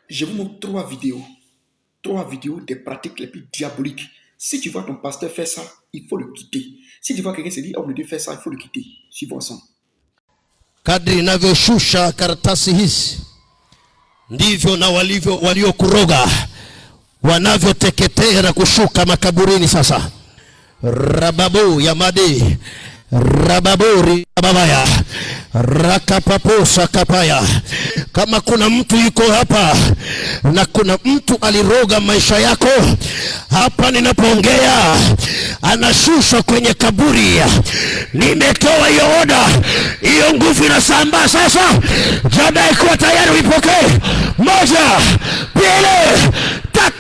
Je vous montre trois vidéos. Trois vidéos des pratiques les plus diaboliques. Si tu vois ton pasteur faire ça, il faut le quitter. Si tu vois quelqu'un se dit, homme de Dieu fait ça, il faut le quitter. Suivons ensemble. Kadri inavyoshusha karatasi hizi ndivyo na waliokuroga wanavyoteketea na kushuka makaburini. Sasa rababu ya madi rababuri babaya rakapaposa kapaya. Kama kuna mtu yuko hapa na kuna mtu aliroga maisha yako, hapa ninapoongea anashushwa kwenye kaburi. Nimetoa hiyo oda, hiyo nguvu inasambaa sasa. Jana ikuwa tayari uipokee. Moja, pili, tatu.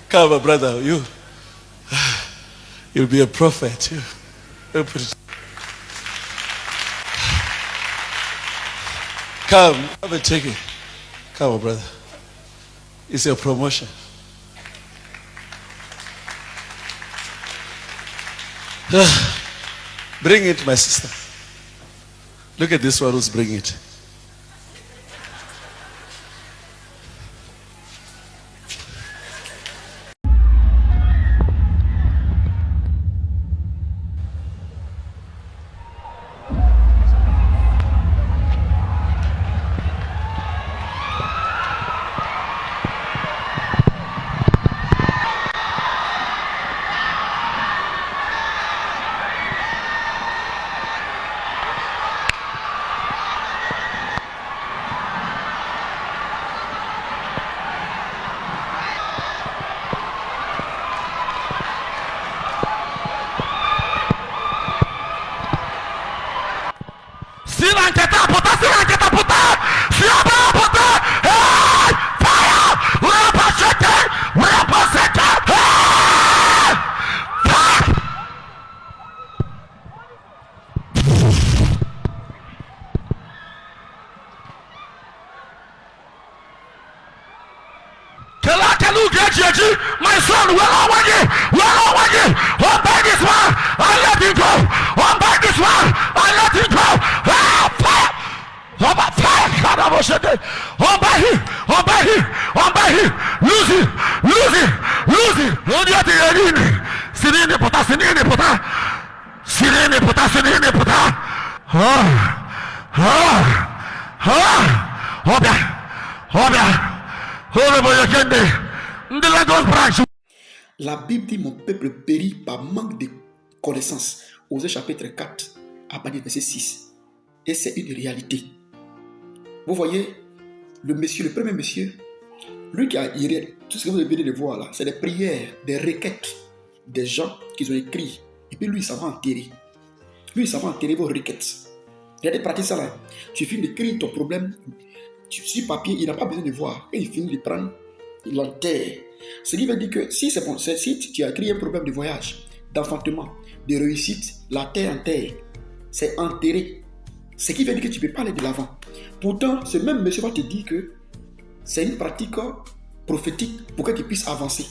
Come, brother, you'll be a prophet. Come, have a ticket. Come, brother. It's your promotion. Bring it, my sister. Look at this one who's bringing it. My son, well on you, obey this one, I let him go, obey this one, I let him go, fire, obey him, lose him, on the other sinine pota, La Bible dit mon peuple périt par manque de connaissances. Osée chapitre 4, à partir du verset 6. Et c'est une réalité. Vous voyez, le premier monsieur, lui qui a iré, tout ce que vous venez de voir là, c'est des prières, des requêtes des gens qui ont écrit. Et puis lui, ça va enterrer. Lui, ça va enterrer vos requêtes. Il y a des pratiques ça là. Tu finis d'écrire ton problème, sur papier, il n'a pas besoin de voir. Et il finit de prendre, il l'enterre. Ce qui veut dire que si tu as créé un problème de voyage, d'enfantement, de réussite, la terre en terre, c'est enterré. Ce qui veut dire que tu ne peux pas aller de l'avant. Pourtant, ce même monsieur va te dire que c'est une pratique prophétique pour que tu puisses avancer.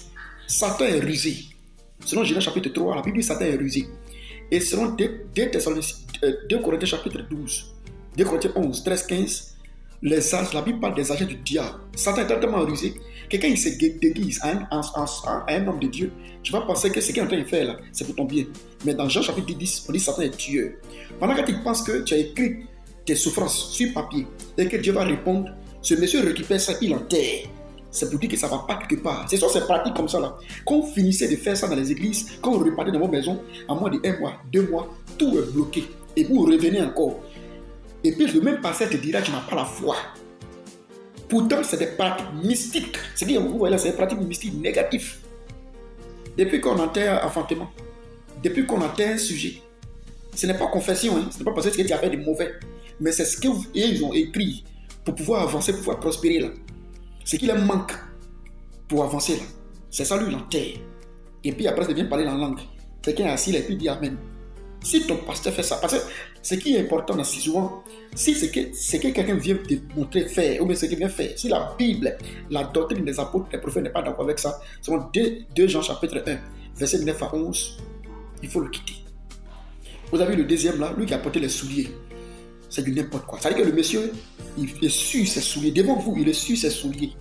Satan est rusé. Selon Genèse chapitre 3, la Bible dit Satan est rusé. Et selon 2 Corinthiens chapitre 12, 2 Corinthiens 11, 13, 15, la Bible parle des agents du diable. Satan est tellement rusé Quelqu'un il se déguise à un homme de Dieu, tu vas penser que ce qu'il est en train de faire là, c'est pour ton bien. Mais dans Jean chapitre 10, on dit Satan est tueur. Pendant que tu penses que tu as écrit tes souffrances sur papier et que Dieu va répondre, ce monsieur récupère ça, il enterre. C'est pour dire que ça ne va pas quelque part. C'est sur ces pratiques comme ça là. Quand on finissait de faire ça dans les églises, quand on repartait dans vos maisons, à moins de 1 mois, 2 mois, tout est bloqué. Et vous revenez encore. Et puis le même pasteur te dira, tu n'as pas la foi. Pourtant, c'est des pratiques mystiques. C'est que vous voyez là, c'est des pratiques mystiques négatives. Depuis qu'on enterre enfantement, depuis qu'on enterre un sujet, ce n'est pas confession, hein. Ce n'est pas parce que tu as fait de mauvais, mais c'est ce qu'ils ont écrit pour pouvoir avancer, pour pouvoir prospérer là. Ce qui leur manque pour avancer là, c'est ça lui l'enterre. Et puis après, il vient parler en langue. Quelqu'un est assis là et puis dit Amen. Si ton pasteur fait ça, parce que ce qui est important c'est souvent, si c'est que quelqu'un vient te montrer faire, ou bien ce qu'il vient faire, si la Bible, la doctrine des apôtres, des prophètes n'est pas d'accord avec ça, c'est 2 Jean chapitre 1, verset 9 à 11, il faut le quitter. Vous avez le deuxième là, lui qui a porté les souliers. C'est du n'importe quoi. Ça veut dire que le monsieur, il essuie ses souliers. Devant vous, il essuie ses souliers.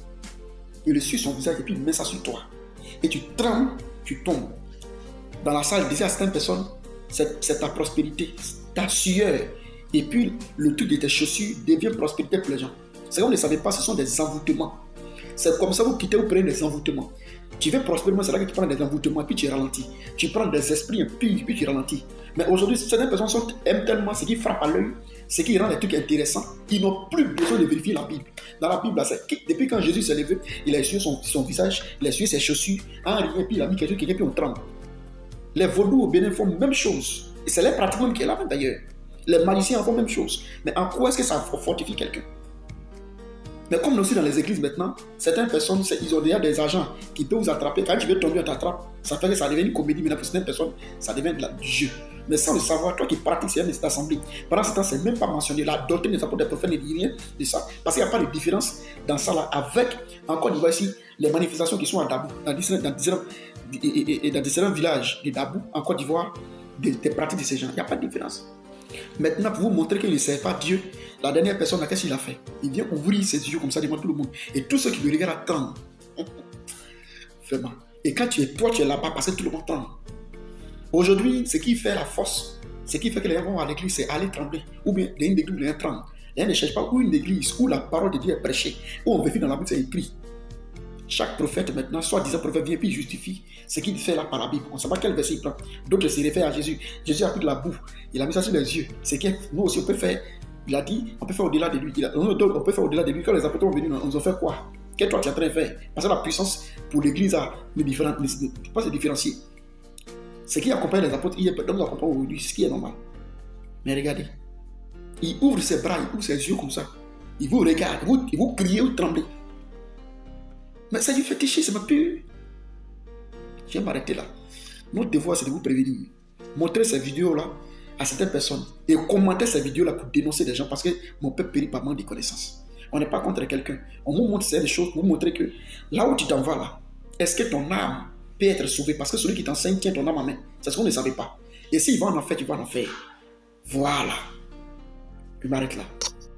Il essuie son visage et puis il met ça sur toi. Et tu trembles, tu tombes. Dans la salle, il disait à certaines personnes, c'est ta prospérité, ta sueur. Et puis, le truc de tes chaussures devient prospérité pour les gens. C'est comme vous ne savez pas, ce sont des envoûtements. C'est comme ça, vous quittez, vous prenez des envoûtements. Tu veux prospérer, c'est là que tu prends des envoûtements, puis tu ralentis. Tu prends des esprits impurs, puis tu ralentis. Mais aujourd'hui, certaines personnes aiment tellement ce qui frappe à l'œil, ce qui rend les trucs intéressants. Ils n'ont plus besoin de vérifier la Bible. Dans la Bible, depuis quand Jésus s'est levé, il a essuyé son visage, il a essuyé ses chaussures, et puis il a mis quelque chose, puis on tremble. Les vaudous au Bénin font la même chose. Et c'est les pratiques même qui est là d'ailleurs. Les magiciens font la même chose. Mais en quoi est-ce que ça fortifie quelqu'un? Mais comme aussi dans les églises maintenant, certaines personnes, ils ont déjà des agents qui peuvent vous attraper. Quand tu veux tomber, on t'attrape. Ça fait que ça devient une comédie. Mais pour certaines personnes, ça devient du jeu. Mais sans le savoir, toi qui pratiques cette assemblée, pendant ce temps, c'est même pas mentionné. La doctrine des apôtres des prophètes ne dit rien de ça. Parce qu'il n'y a pas de différence dans ça là. Avec, encore une fois ici, les manifestations qui sont à Dabou, dans différents villages de Dabou, en Côte d'Ivoire, des pratiques de ces gens. Il n'y a pas de différence. Maintenant, pour vous montrer qu'il ne sert pas Dieu, la dernière personne, qu'est-ce qu'il a fait? Il vient ouvrir ses yeux comme ça devant tout le monde. Et tous ceux qui le regardent attendent. Vraiment. Et quand tu es là-bas, parce que tout le monde attend. Aujourd'hui, ce qui fait la force, ce qui fait que les gens vont à l'église, c'est aller trembler. Ou bien, dans une église, les gens tremblent. Les gens ne cherchent pas où une église, où la parole de Dieu est prêchée, où on vérifie dans la Bible, c'est écrit. Chaque prophète maintenant, soi-disant prophète, vient puis justifie ce qu'il fait là par la Bible. On ne sait pas quel verset il prend. D'autres se réfèrent à Jésus. Jésus a pris de la boue. Il a mis ça sur les yeux. C'est que nous aussi on peut faire. Il a dit, on peut faire au-delà de lui. On peut faire au-delà de lui. Quand les apôtres sont venus, on nous a fait quoi? Qu'est-ce que toi tu es en train de faire? Parce que la puissance pour l'église a pas se différencier. Ce qui accompagne les apôtres, il nous accompagne aujourd'hui, ce qui est normal. Mais regardez, il ouvre ses bras, il ouvre ses yeux comme ça. Il vous regarde, il vous crie, vous tremblez. Mais c'est du fétichisme pur. Je vais m'arrêter là. Notre devoir, c'est de vous prévenir. Montrez ces vidéos-là à certaines personnes et commentez ces vidéos-là pour dénoncer des gens parce que mon peuple périt par manque de connaissances. On n'est pas contre quelqu'un. On vous montre ces choses pour vous montrer que là où tu t'en vas là, est-ce que ton âme peut être sauvée? Parce que celui qui t'enseigne tient ton âme en main. C'est ce qu'on ne savait pas. Et s'il va en enfer, tu vas en enfer. Voilà. Je m'arrête là.